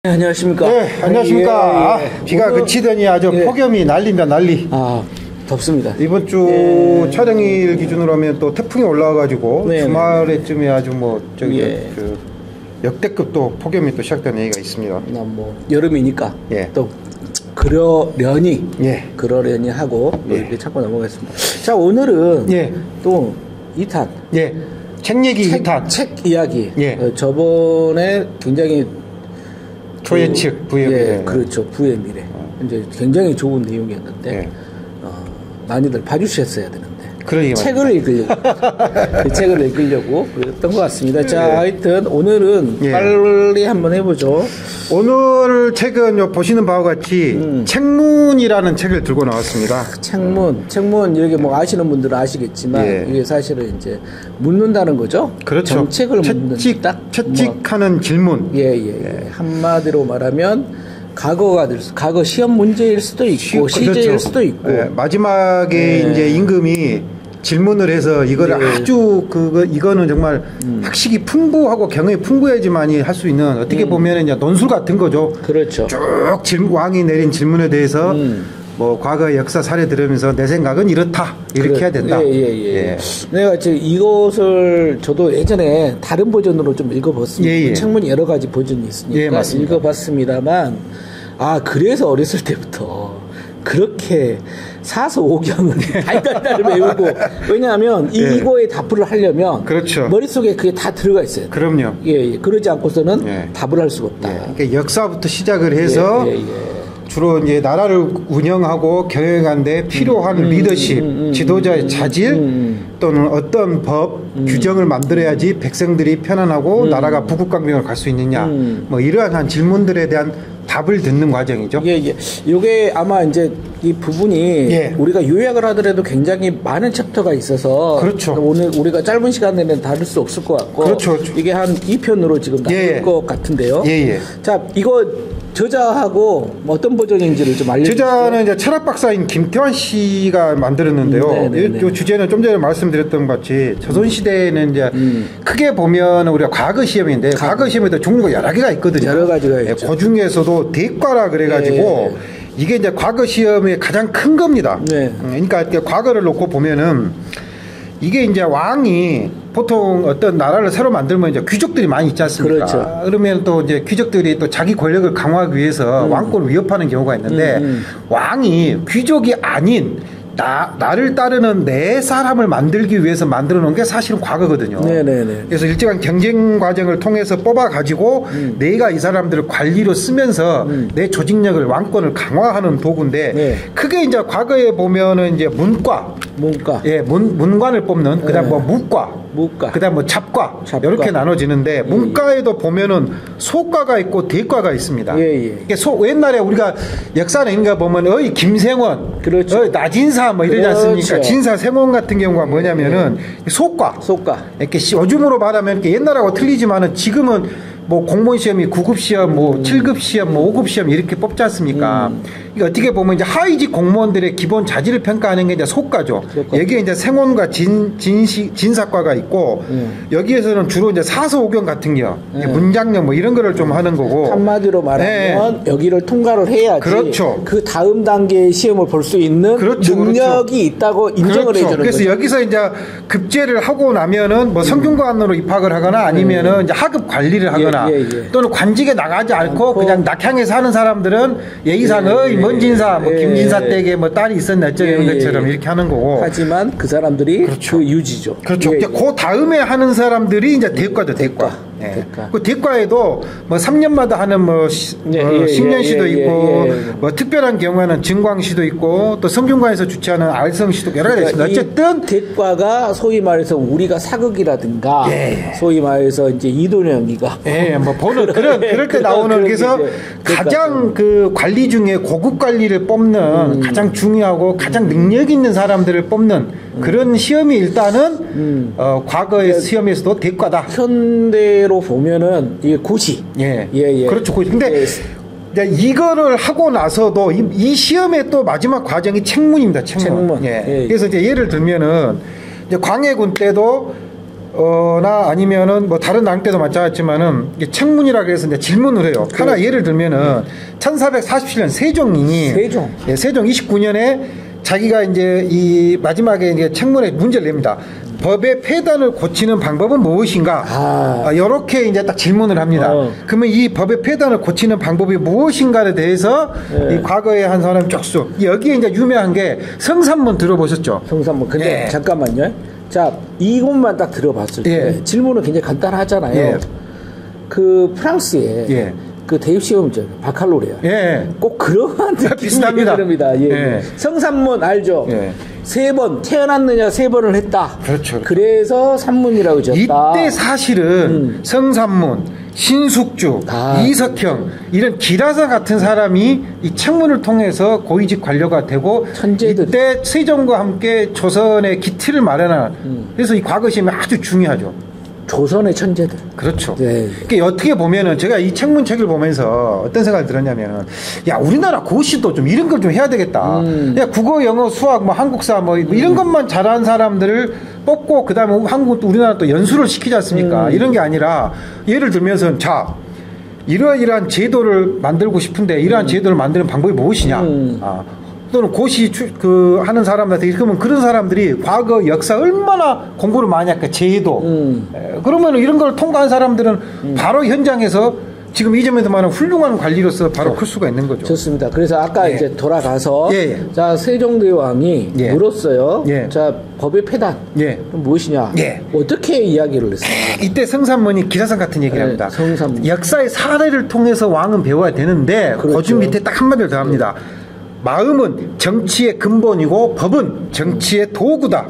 네, 안녕하십니까. 네, 안녕하십니까. 비가 오늘, 그치더니 아주 폭염이 난리입니다, 난리. 덥습니다. 이번 주 촬영일 기준으로 하면 또 태풍이 올라와가지고 주말에쯤에 아주 그 역대급 또 폭염이 또 시작되는 얘기가 있습니다. 여름이니까 또 그러려니 하고 이렇게 찾고 넘어가겠습니다. 자, 오늘은 또 2탄. 책 얘기 2탄. 책 이야기. 저번에 굉장히 초예측 부의 미래. 그렇죠. 부의 미래. 이제 굉장히 좋은 내용이었는데 많이들 봐주셨어야 되는데 책을 읽으려고 그 책을 읽으려고 그랬던 것 같습니다. 자, 하여튼 오늘은 빨리 한번 해보죠. 오늘 책은 보시는 바와 같이 책문이라는 책을 들고 나왔습니다. 책문 여기 아시는 분들은 아시겠지만 이게 사실은 이제 묻는다는 거죠. 그렇죠. 정책을 묻는다. 채찍하는 질문. 한마디로 말하면 과거 시험 문제일 수도 있고 시제일 수도 있고 마지막에 이제 임금이 질문을 해서 이거를 아주 이거는 정말 학식이 풍부하고 경험이 풍부해야지만이 할 수 있는 어떻게 보면 이제 논술 같은 거죠. 그렇죠. 쭉 왕이 내린 질문에 대해서 과거의 역사 사례 들으면서 내 생각은 이렇다 이렇게 해야 된다. 내가 지금 이것을 저도 예전에 다른 버전으로 좀 읽어봤습니다. 책문이 여러 가지 버전이 있으니까 읽어봤습니다만 그래서 어렸을 때부터 그렇게 사서오경을 달달달 외우고 왜냐하면 이거에 답을 하려면 머릿속에 그게 다 들어가 있어요. 그럼요. 그러지 않고서는 답을 할 수가 없다. 그러니까 역사부터 시작을 해서 주로 이제 나라를 운영하고 경영하는데 필요한 리더십, 지도자의 자질 또는 어떤 법, 규정을 만들어야지 백성들이 편안하고 나라가 부국강병을 갈 수 있느냐 이러한 질문들에 대한 답을 듣는 과정이죠. 요게 아마 이제 이 부분이 우리가 요약을 하더라도 굉장히 많은 챕터가 있어서 오늘 우리가 짧은 시간 내는 다룰 수 없을 것 같고 이게 한 2편으로 지금 나올 것 같은데요. 자, 이거 저자하고 어떤 버전인지를 좀 알려주세요. 저자는 이제 철학 박사인 김태환 씨가 만들었는데요. 이 주제는 좀 전에 말씀드렸던 것 같이 조선시대에는 이제 크게 보면 우리가 과거 시험인데 과거 시험에도 종류가 여러 개가 있거든요. 여러 가지가 있죠. 그 중에서도 대과라 그래가지고 이게 이제 과거 시험의 가장 큰 겁니다. 그러니까 과거를 놓고 보면은 이게 이제 왕이 보통 어떤 나라를 새로 만들면 이제 귀족들이 많이 있지 않습니까? 그러면 또 이제 귀족들이 또 자기 권력을 강화하기 위해서 왕권을 위협하는 경우가 있는데 왕이 귀족이 아닌 나를 따르는 내 사람을 만들기 위해서 만들어 놓은 게 사실은 과거거든요. 그래서 일정한 경쟁 과정을 통해서 뽑아 가지고 내가 이 사람들을 관리로 쓰면서 내 조직력을 왕권을 강화하는 도구인데 크게 이제 과거에 보면은 이제 문과 문관을 뽑는 그다음 무과 그다음 잡과 이렇게 나눠지는데 문과에도 보면은 소과가 있고 대과가 있습니다. 옛날에 우리가 역사나 이런 거 보면 김생원, 나진사 이러지 않습니까? 진사생원 같은 경우가 뭐냐면은 소과. 이렇게 요즘으로 말하면 옛날하고 틀리지만은 지금은 공무원 시험이 9급 시험, 7급 시험, 5급 시험 이렇게 뽑지 않습니까? 이게 어떻게 보면 이제 하위직 공무원들의 기본 자질을 평가하는 게 이제 소과죠. 여기에 이제 생원과 진사과가 있고 여기에서는 주로 이제 사서오경 같은 경, 문장력 이런 거를 좀 하는 거고. 한마디로 말하면 여기를 통과를 해야지. 그 다음 단계의 시험을 볼 수 있는 능력이 있다고 인정을 해주는 그래서 거죠. 여기서 이제 급제를 하고 나면은 성균관으로 입학을 하거나 아니면은 이제 하급 관리를 하거나 또는 관직에 나가지 않고 그냥 낙향에서 하는 사람들은 예의상 먼진사 김진사 댁에 딸이 있었네 어쩌고 이런 것처럼 이렇게 하는 거고 하지만 그 사람들이 그 유지죠. 그 다음에 하는 사람들이 이제 대과죠. 대과. 그 대과에도 3년마다 하는 신년시도 있고 특별한 경우에는 증광시도 있고 또 성균관에서 주최하는 알성시도 여러 가지 있습니다. 어쨌든 대과가 소위 말해서 우리가 사극이라든가 소위 말해서 이제 이도령이가 보는 그럴 때 나오는 그래서 가장 그 관리 중에 고급 관리를 뽑는 가장 중요하고 가장 능력 있는 사람들을 뽑는 그런 시험이 일단은 과거의 시험에서도 대과다. 현대로 보면은 이게 고시. 그렇죠. 근데 이거를 하고 나서도 이 시험의 또 마지막 과정이 책문입니다. 책문. 그래서 이제 예를 들면은 이제 광해군 때도 나 아니면은 뭐 다른 당 때도 마찬가지지만은 청문이라 그래서 이제 질문을 해요. 그래. 하나 예를 들면은 1447년 세종 예, 세종 29년에 자기가 이제 이 마지막에 이제 청문회 문제를 냅니다. 법의 폐단을 고치는 방법은 무엇인가? 이렇게 이제 딱 질문을 합니다. 그러면 이 법의 폐단을 고치는 방법이 무엇인가에 대해서 이 과거에 한 사람 쪽수 여기에 이제 유명한 게 성산문 들어보셨죠? 성산문. 근데 잠깐만요. 자, 이것만 딱 들어봤을 때 질문은 굉장히 간단하잖아요. 그 프랑스에 그 대입시험이죠. 바칼로레아. 꼭 그러한 비슷합니다. 성산문 알죠? 3번 태어났느냐 3번을 했다. 그렇죠. 그래서 산문이라고 지었다. 이때 사실은 성산문, 신숙주, 이석형 이런 기라사 같은 사람이 이 청문을 통해서 고위직 관료가 되고 천재들. 이때 세종과 함께 조선의 기틀을 마련한 그래서 이 과거 시험이 아주 중요하죠. 조선의 천재들. 그렇죠. 그러니까 어떻게 보면은 제가 이 청문책을 보면서 어떤 생각이 들었냐면은 야 우리나라 고시도 좀 이런 걸 좀 해야 되겠다. 야 국어, 영어, 수학, 뭐 한국사 뭐 이런 것만 잘하는 사람들을 뽑고 그다음에 우리나라 또 연수를 시키지 않습니까? 이런 게 아니라 예를 들면서 자 이러이러한 제도를 만들고 싶은데 이러한 제도를 만드는 방법이 무엇이냐? 또는 고시 하는 사람들한테 그러면 그런 사람들이 과거 역사 얼마나 공부를 많이 할까 제도 그러면 이런 걸 통과한 사람들은 바로 현장에서 지금 이 점에서 말하는 훌륭한 관리로서 바로 클 수가 있는 거죠. 좋습니다. 그래서 아까 이제 돌아가서 자 세종대왕이 물었어요. 자 법의 폐단 무엇이냐? 어떻게 이야기를 했어요? 이때 성산문이 기사상 같은 얘기를 합니다. 성산문. 역사의 사례를 통해서 왕은 배워야 되는데 그렇죠. 그 밑에 딱 한마디를 더 합니다. 마음은 정치의 근본이고 법은 정치의 도구다.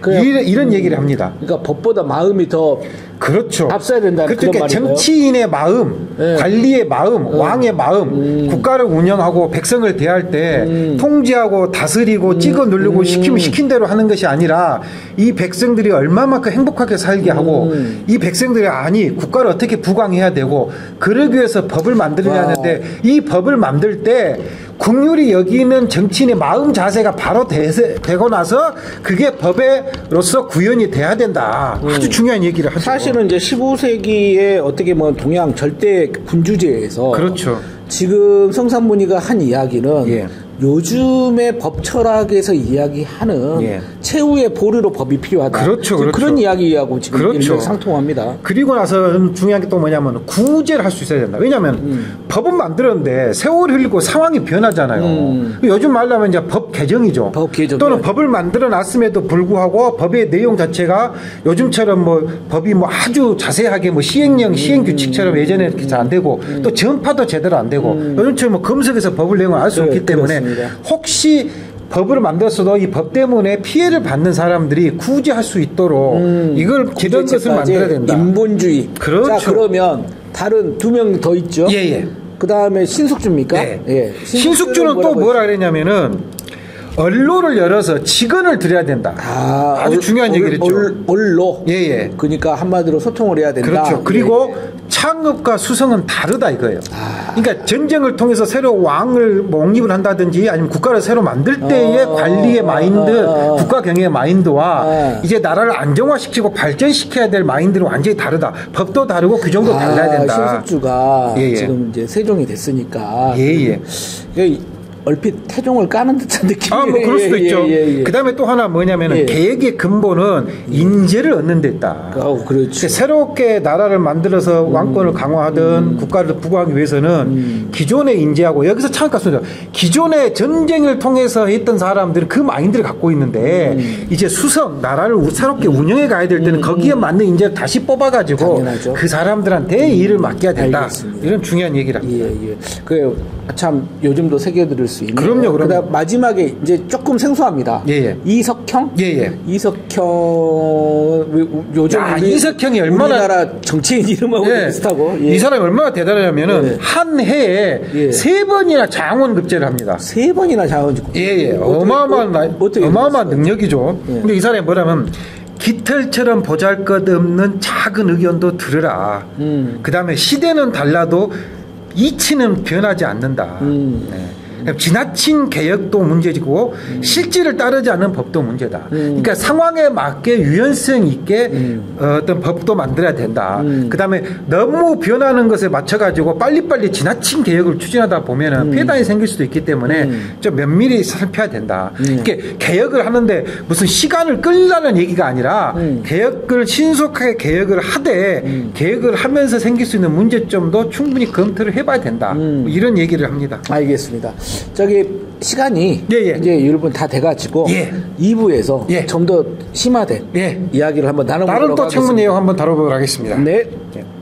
이런 얘기를 합니다. 그러니까 법보다 마음이 더 그렇죠. 앞서야 된다는 그런 말이에요. 정치인의 마음, 관리의 마음, 왕의 마음, 국가를 운영하고 백성을 대할 때 통제하고 다스리고 찍어 누르고 시키면 시킨 대로 하는 것이 아니라 이 백성들이 얼마만큼 행복하게 살게 하고 이 백성들이 아니 국가를 어떻게 부강해야 되고 그러기 위해서 법을 만들어야 하는데 이 법을 만들 때 국률이 여기는 정치인의 마음 자세가 바로 되고 나서 그게 법에로서 구현이 돼야 된다. 아주 중요한 얘기를 하죠. 사실은 이제 15세기에 어떻게 보면 동양 절대 군주제에서 그렇죠. 지금 성산문이가 한 이야기는 요즘의 법 철학에서 이야기하는 최후의 보루로 법이 필요하다. 그렇죠. 그런 이야기하고 지금 상통합니다. 그리고 나서 중요한 게 또 뭐냐면 구제를 할 수 있어야 된다. 왜냐하면 법은 만들었는데 세월이 흘리고 상황이 변하잖아요. 요즘 말로 하면 이제 법 개정이죠. 법 개정. 또는 법을 만들어 놨음에도 불구하고 법의 내용 자체가 요즘처럼 뭐 법이 뭐 아주 자세하게 뭐 시행령, 시행규칙처럼 예전에 이렇게 잘 안 되고 또 전파도 제대로 안 되고 요즘처럼 뭐 검색해서 법을 내용을 알 수 없기 때문에 혹시 법을 만들었어도 이 법 때문에 피해를 받는 사람들이 구제할 수 있도록 이걸 이런 것을 만들어야 된다. 인본주의. 그렇죠. 자 그러면 다른 2명 더 있죠. 그 다음에 신숙주입니까? 신숙주는 또 뭐라 그랬냐면은 언로를 열어서 직언을 드려야 된다. 아주 중요한 얘기를 했죠. 언로. 그러니까 한마디로 소통을 해야 된다. 그렇죠. 그리고 창업과 수성은 다르다 이거예요. 그러니까 전쟁을 통해서 새로 왕을 뭐 옹립을 한다든지 아니면 국가를 새로 만들 때의 관리의 마인드, 국가 경영의 마인드와 이제 나라를 안정화시키고 발전시켜야 될 마인드는 완전히 다르다. 법도 다르고 규정도 달라야 된다. 신숙주가 지금 이제 세종이 됐으니까. 얼핏 태종을 까는 듯한 느낌이에요. 뭐 그럴 수도 있죠. 그 다음에 또 하나 뭐냐면은 계획의 근본은 인재를 얻는 데 있다. 그렇죠. 새롭게 나라를 만들어서 왕권을 강화하든 국가를 부강하기 위해서는 기존의 인재하고 여기서 참가수죠. 기존의 전쟁을 통해서 했던 사람들은 그 마인드를 갖고 있는데 이제 수성 나라를 새롭게 운영해 가야 될 때는 거기에 맞는 인재를 다시 뽑아가지고 당연하죠. 그 사람들한테 일을 맡겨야 된다. 알겠습니다. 이런 중요한 얘기를 합니다. 그래요. 참 요즘도 새겨들을 수 있는. 그럼요. 그다음 마지막에 이제 조금 생소합니다. 이석형. 이석형 요즘 이석형이 얼마나 우리나라 정치인 이름하고 비슷하고. 이 사람이 얼마나 대단하냐면은 한 해에 3번이나 장원급제를 합니다. 3번이나 장원급제. 어마어마한 능력이죠. 근데 이 사람이 뭐라면 깃털처럼 보잘것없는 작은 의견도 들으라. 그 다음에 시대는 달라도 이치는 변하지 않는다. 지나친 개혁도 문제지고 실질을 따르지 않는 법도 문제다. 그러니까 상황에 맞게 유연성 있게 어떤 법도 만들어야 된다. 그다음에 너무 변하는 것에 맞춰가지고 빨리빨리 지나친 개혁을 추진하다 보면은 폐단이 생길 수도 있기 때문에 좀 면밀히 살펴야 된다. 이렇게 개혁을 하는데 무슨 시간을 끌라는 얘기가 아니라 개혁을 신속하게 개혁을 하되 개혁을 하면서 생길 수 있는 문제점도 충분히 검토를 해봐야 된다. 뭐 이런 얘기를 합니다. 알겠습니다. 저기 시간이 이제 여러분 다 돼가지고 2부에서 좀 더 심화된 이야기를 한번 나눠보도록 하겠습니다. 다른 또 청문 내용 한번 다뤄보도록 하겠습니다. 네.